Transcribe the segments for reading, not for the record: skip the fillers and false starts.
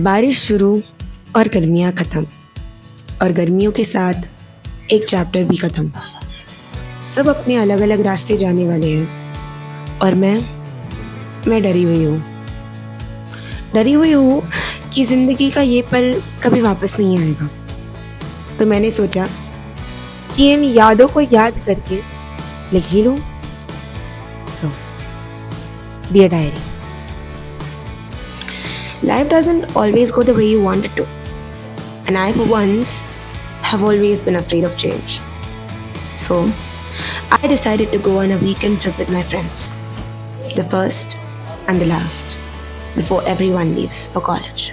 बारिश शुरू और गर्मियाँ ख़त्म, और गर्मियों के साथ एक चैप्टर भी ख़त्म। सब अपने अलग अलग रास्ते जाने वाले हैं और मैं डरी हुई हूँ कि ज़िंदगी का ये पल कभी वापस नहीं आएगा। तो मैंने सोचा कि इन यादों को याद करके लिख ही लूँ। So dear diary, life doesn't always go the way you want it to, and I for once have always been afraid of change. So I decided to go on a weekend trip with my friends, the first and the last, before everyone leaves for college.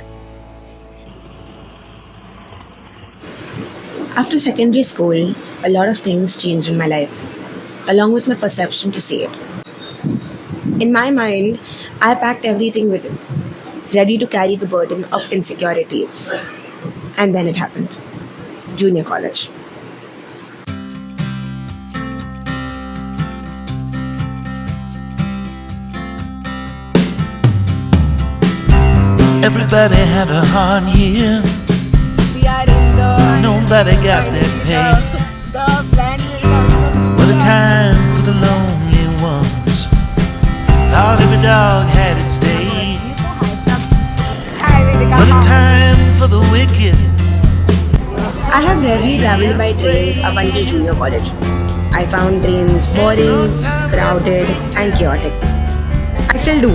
After secondary school, a lot of things changed in my life, along with my perception to see it. In my mind, I packed everything within, ready to carry the burden of insecurities. And then it happened. Junior college. Everybody had a hard year. Nobody got that pay. What a time for the lonely ones. Thought every dog had its day. What a time for the wicked. I have rarely traveled by train up until junior college. I found trains boring, crowded, and chaotic. I still do,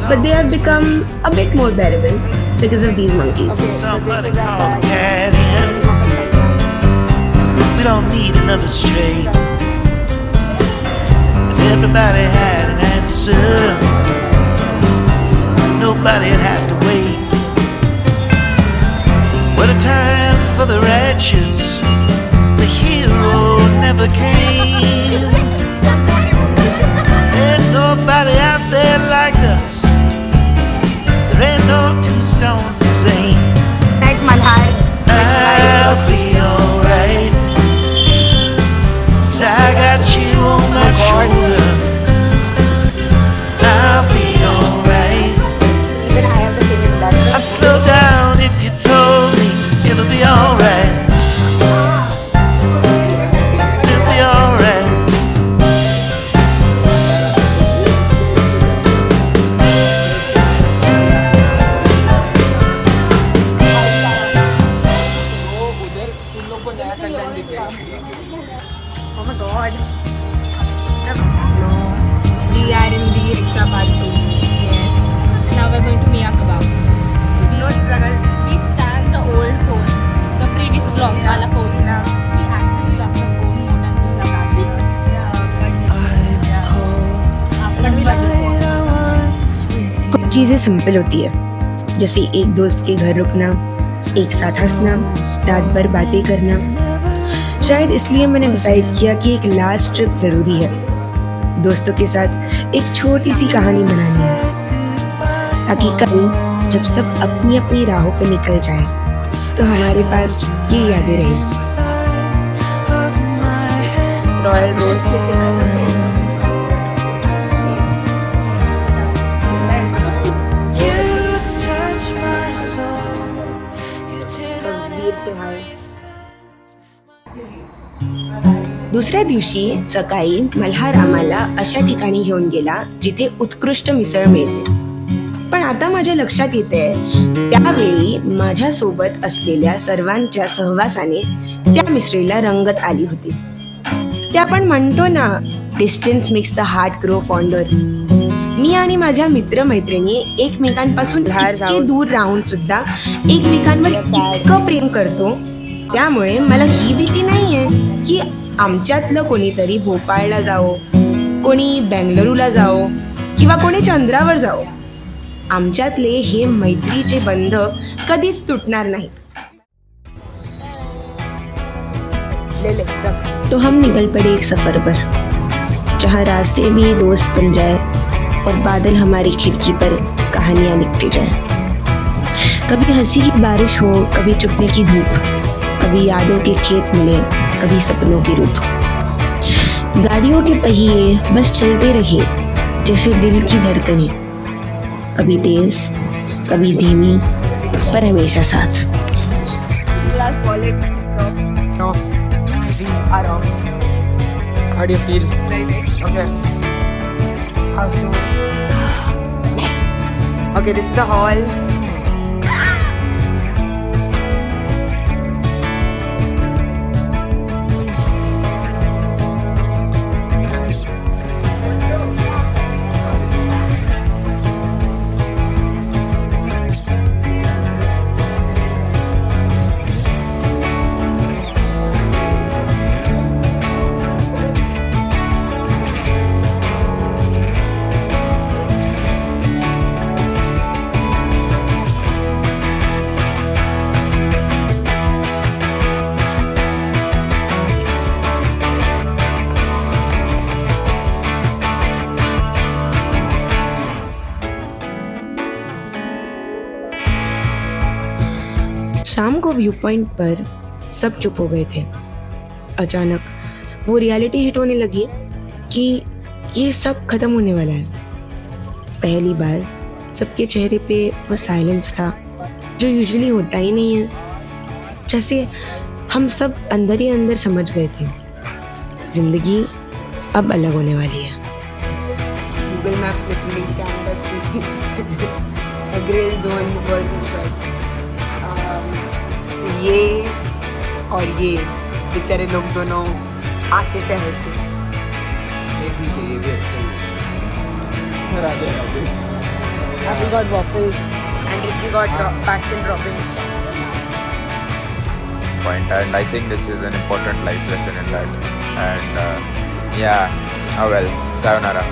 but they have become a bit more bearable because of these monkeys. Somebody called a cat in. We don't need another stray. If everybody had an answer, nobody'd have to wait. What a time for the righteous. The hero never came. Ain't nobody out there like us. There ain't no two stones the same. Like Malhar. I'll be alright, 'cause I got you on my shoulder. I'll be alright. Even I have the same that. I'd slow down if you told me it'll be alright. It'll be alright. Oh my god. We are in the rickshaw part 2. Yes. And now we're going to Mia Kebabs. No struggle. We stand the old phone, the previous vlogs, wala phone. We actually love the phone more than we love Africa. But we love this phone. कुछ चीज़ें simple होती है, जैसे एक दोस्त के घर रुकना, एक साथ हंसना, रात भर बातें करना। शायद इसलिए मैंने डिसाइड किया कि एक लास्ट ट्रिप ज़रूरी है, दोस्तों के साथ एक छोटी सी कहानी बनानी है, ताकि कल जब सब अपनी अपनी राहों पर निकल जाए तो हमारे पास ये यादें रहें। रॉयल रोड दुसऱ्या दिवशी सकाळी मल्हार आम्हाला अशा ठिकाणी घेऊन गेला जिथे उत्कृष्ट मिसळ मिळते. पण आता माझ्या लक्षात येते, त्यावेळी माझ्या सोबत असलेल्या सर्वांच्या सहवासाने त्या मिसळीला रंगत आली होती. ते आपण म्हणतो ना, distance makes the heart grow fonder. मी आणि माझ्या मित्रमैत्रिणी एकमेकांपासून इतके दूर राहून सुद्धा एकमेकांवर इतकं प्रेम करतो, त्यामुळे मला ही भीती नाहीये की आमच्यातलं कोणीतरी भोपाळला जाओ, कोणी बेंगलुरूला जाओ किंवा कोणी चंद्रावर जाओ. आमच्यातले हे मैत्रीचे बंध कधीच तुटणार नाहीत. तो हम निकल पड़े एक सफर पर, जहाँ रास्ते भी दोस्त बन जाए और बादल हमारी खिड़की पर कहानियाँ लिखते जाए. कभी हंसी की बारिश हो, कभी चुप्पी की धूप, कभी यादों के खेत मिले, कभी सपनों की रूप. गाड़ियों के पहिए बस चलते रहे जैसे दिल की धड़कनें, कभी तेज कभी धीमी, पर हमेशा साथ। Class wallet. No, we are off. How do you feel? Very nice. Okay. How's the? Yes. Okay, this is the hall. शाम को व्यू पॉइंट पर सब चुप हो गए थे। अचानक वो रियलिटी हिट होने लगी कि ये सब खत्म होने वाला है। पहली बार सबके चेहरे पे वो साइलेंस था जो यूजुअली होता ही नहीं है। जैसे हम सब अंदर ही अंदर समझ गए थे, जिंदगी अब अलग होने वाली है। Google Maps literally scanned us to a gray zone was inside. ये और ये बेचारे लोग दोनों आशे से हट थे। Abby got waffles and Ricky got Baskin Robbins. Point, and I think this is an important life lesson in that. And yeah, oh well, sayonara.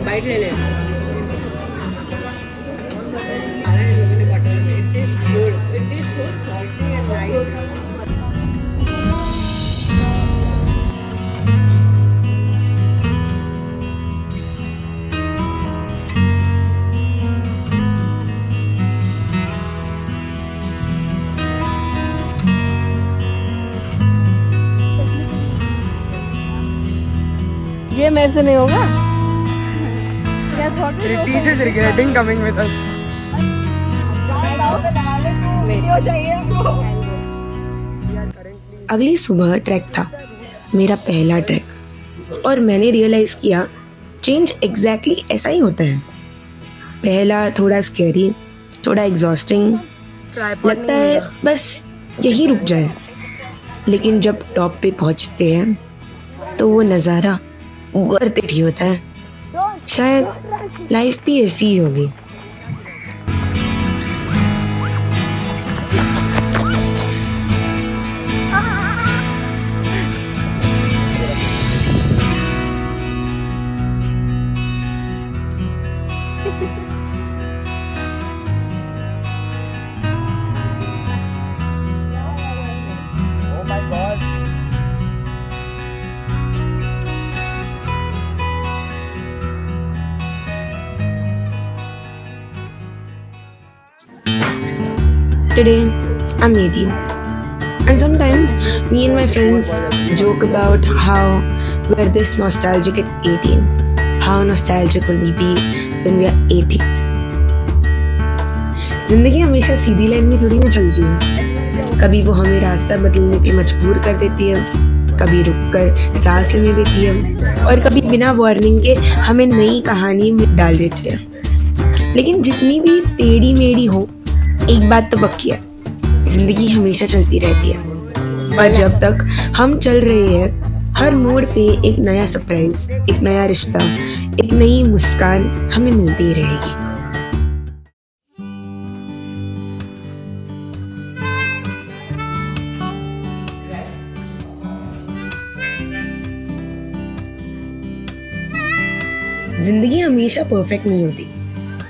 Bite ले ले। ये मेरे से नहीं होगा। Riti is regretting coming with us. अगली सुबह track था, मेरा पहला ट्रैक, और मैंने रियलाइज किया चेंज एग्जैक्टली ऐसा ही होता है। पहला थोड़ा स्कैरी, थोड़ा एग्जॉस्टिंग लगता है, बस यही रुक जाए। लेकिन जब टॉप पे पहुंचते हैं तो वो नज़ारा वर्थ इट ही होता है। शायद लाइफ भी ऐसी ही होगी। Oh my god. Today, I'm 18. And sometimes me and my friends joke about how we're this nostalgic at 18. How nostalgic will we be when we are 80? जिंदगी हमेशा सीधी लाइन में थोड़ी ना चलती है। कभी वो हमें रास्ता बदलने पे मजबूर कर देती है, कभी रुककर सांस लेने देती है, और कभी बिना वार्निंग के हमें नई कहानी में डाल देती है। लेकिन जितनी भी टेढ़ी मेढ़ी हो, एक बात तो पक्की है, जिंदगी हमेशा चलती रहती है। और जब तक हम चल रहे हैं, हर मोड़ पे एक नया सरप्राइज, एक नया रिश्ता, एक नई मुस्कान हमें मिलती ही रहेगी। जिंदगी हमेशा परफेक्ट नहीं होती,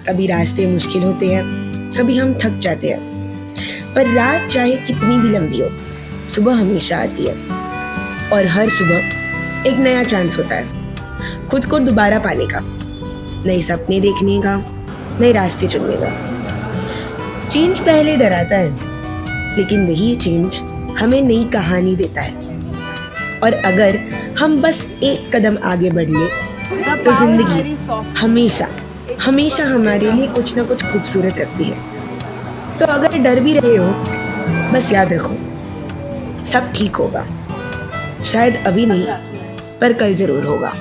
कभी रास्ते मुश्किल होते हैं, कभी हम थक जाते हैं, पर रात चाहे कितनी भी लंबी हो, सुबह हमेशा आती है। और हर सुबह एक नया चांस होता है खुद को दोबारा पाने का, नए सपने देखने का, नए रास्ते चुनने का। चेंज पहले डराता है, लेकिन वही चेंज हमें नई कहानी देता है। और अगर हम बस एक कदम आगे बढ़ ले तो जिंदगी हमेशा हमेशा हमारे लिए कुछ ना कुछ खूबसूरत रखती है। तो अगर डर भी रहे हो, बस याद रखो सब ठीक होगा। शायद अभी नहीं, पर कल जरूर होगा।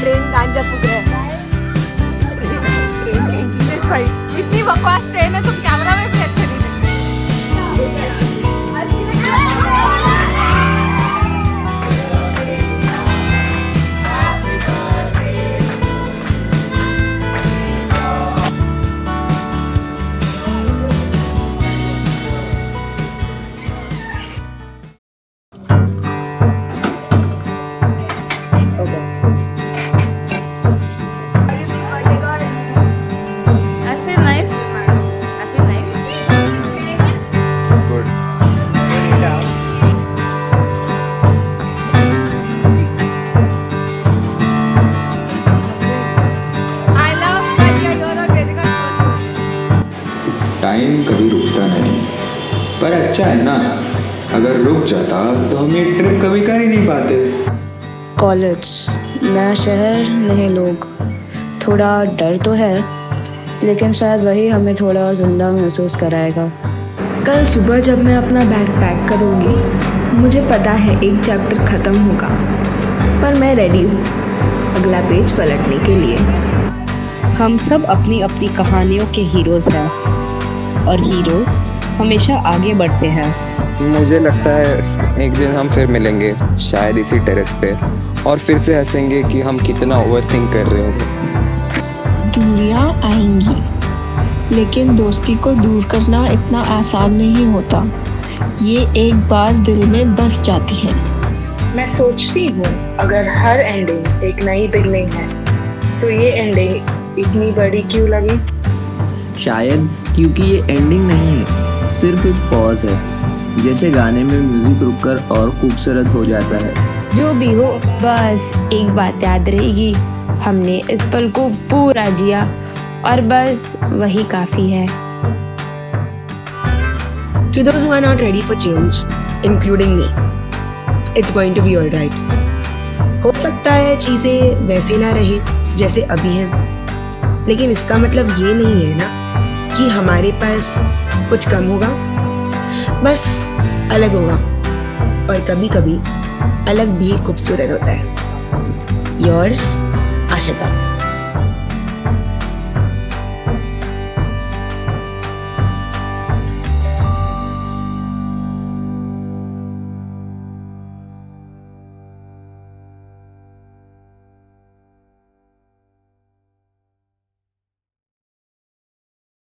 ट्रेन गांजा फूक रहा है। इतनी बकवास ट्रेन है, तुम कैमरा में भी अच्छे नहीं लगते। I feel nice. I feel nice. Good. I love that you're not getting a time कभी रुकता नहीं, पर अच्छा है ना। अगर रुक जाता तो हम ये ट्रिप कभी कर ही नहीं पाते। कॉलेज, नया शहर, नए लोग, थोड़ा डर तो है, लेकिन शायद वही हमें थोड़ा और ज़िंदा महसूस कराएगा। कल सुबह जब मैं अपना बैग पैक करूँगी, मुझे पता है एक चैप्टर ख़त्म होगा, पर मैं रेडी हूँ अगला पेज पलटने के लिए। हम सब अपनी अपनी कहानियों के हीरोज़ हैं, और हीरोज़ हमेशा आगे बढ़ते हैं। मुझे लगता है एक दिन हम फिर मिलेंगे, शायद इसी टेरेस पे, और फिर से हंसेंगे कि हम कितना ओवरथिंक कर रहे होंगे। दूरियां आएंगी, लेकिन दोस्ती को दूर करना इतना आसान नहीं होता। ये एक बार दिल में बस जाती है। मैं सोचती हूँ अगर हर एंडिंग एक नई बिगनिंग है, तो ये एंडिंग इतनी बड़ी क्यों लगी? शायद क्योंकि ये एंडिंग नहीं है, सिर्फ एक पॉज है, जैसे गाने में म्यूजिक रुककर और खूबसूरत हो जाता है। जो भी हो, बस एक बात याद रहेगी, हमने इस पल को पूरा जिया, और बस वही काफी है। To those who are not ready for change, including me, it's going to be all right. हो सकता है चीजें वैसे ना रहे जैसे अभी हैं, लेकिन इसका मतलब ये नहीं है ना कि हमारे पास कुछ कम होगा, बस अलग होगा। और कभी कभी अलग भी खूबसूरत होता है। योर्स आशिता।